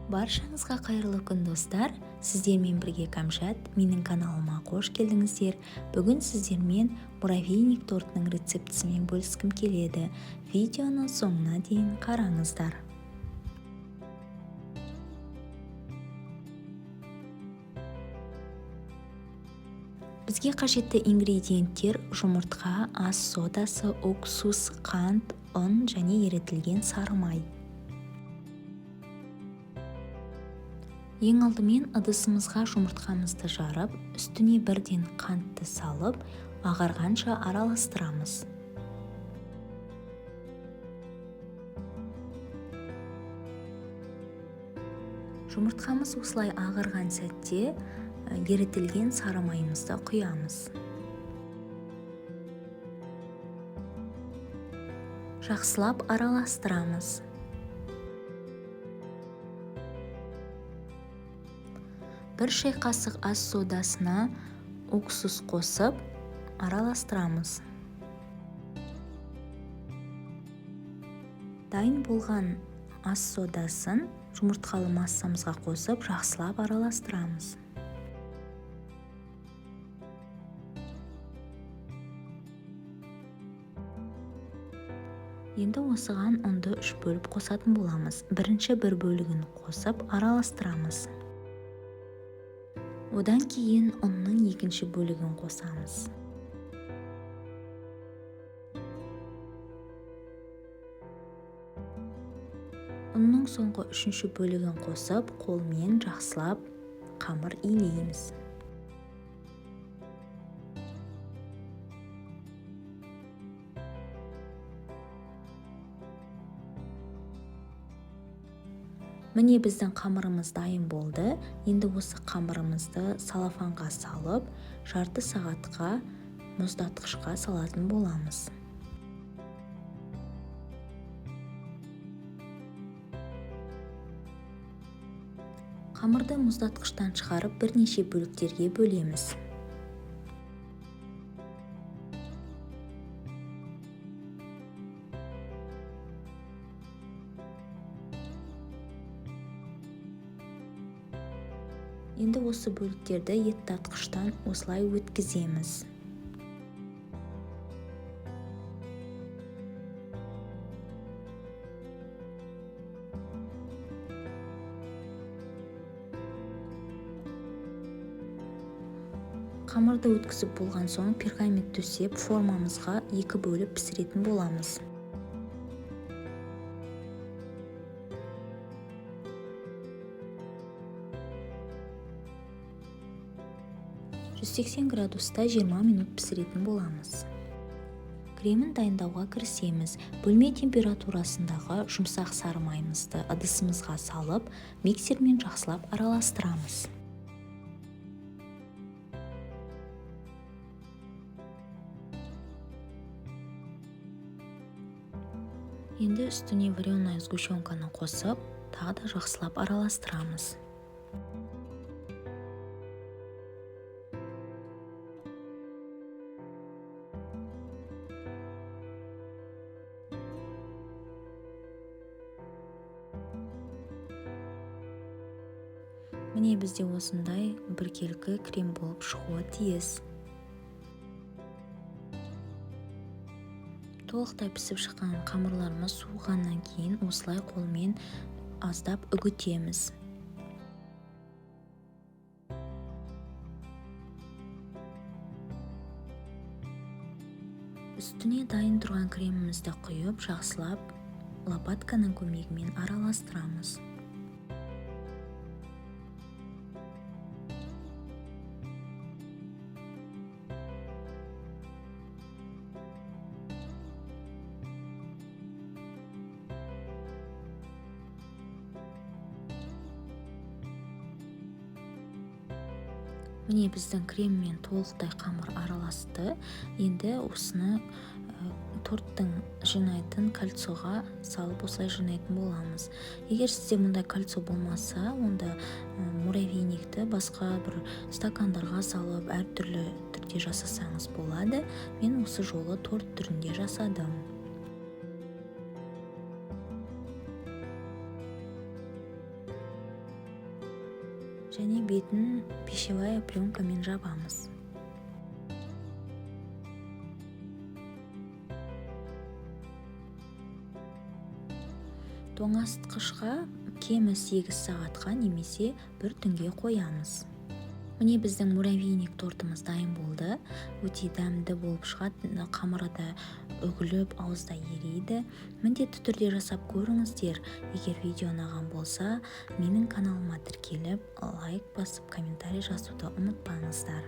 Баршаңызға қайырлы күн достар, сіздермен бірге Кәмшат, менің каналыма қош келдіңіздер. Бүгін сіздермен муравейник тортының рецептісімен бөліскім келеді. Видеоны соңына дейін қараңыздар. Бізге қажетті ингредиенттер: жұмыртқа, ас содасы, уксус, қант, ұн және ерітілген сары май. Ең алдымен ыдысымызға жұмыртқамызды жарып, үстіне бірден қантты салып, ағарғанша араластырамыз. Жұмыртқамыз осылай ағарған сәтте ерітілген сары майымызды құямыз. Жақсылап араластырамыз. Бір шай қасық ас содасына уксус қосып араластырамыз. Дайын болған ас содасын жұмыртқалы массамызға қосып жақсылап араластырамыз. Енді осыған ұнды 3 бөліп қосатын боламыз. Бірінші бір бөлігін қосып араластырамыз. Одан кейін ұнның екінші бөлігін қосамыз. Ұнның соңғы 3-ші бөлігін қосып, қолмен жақсылап қамыр илейміз. Міне біздің қамырымыз дайын болды. Енді осы қамырымызды салафанға салып, жарты сағатқа мұздатқышқа салатын боламыз. Қамырды мұздатқыштан шығарып бірнеше бөліктерге бөлеміз. Енді осы бөліктерді еттатқыштан осылай өткіземіз. Қамырды өткізіп болған соң пергамент төсеп формамызға 2 бөліп пісіретін боламыз. 180 градуста 20 минут пісіретін боламыз. Кремін дайындауға кірісеміз. Бөлме температурасындағы жұмсақ сары майымызды ыдысымызға салып, миксермен жақсылап араластырамыз. Енді үстіне вареная сгущенканы қосып, тағы да жақсылап араластырамыз. Міне бізде осындай біркелкі крем болып шығуы тиіс. Толықтай пісіп шыққан қамырларымыз суығаннан кейін осылай қолмен аздап үгітеміз. Үстіне дайын тұрған кремімізді құйып, жақсылап лопатканың көмегімен араластырамыз. Міне біздің креммен толықтай қамыр араласты. Енді осыны торттың жинайтын кольцоға салып осылай жинайтын боламыз. Егер сізде мұндай кольцо болмаса, онда муравейникті басқа бір стакандарға салып әртүрлі түрде жасасаңыз болады. Мен осы жолы торт түрінде жасадым. және бетін пищевая пленкамен жабамыз. Тоңазытқышқа кемі 8 сағатқа немесе 1 түнге қоямыз. Міне біздің муравейник тортымыз дайын болды. Өте дәмді болып шығады, қамыры да үгіліп, ауызда ериді. Міндетті түрде жасап көріңіздер. Егер видео ұнаған болса, менің каналыма тіркеліп, лайк басып, комментарий жазуды ұмытпаңыздар.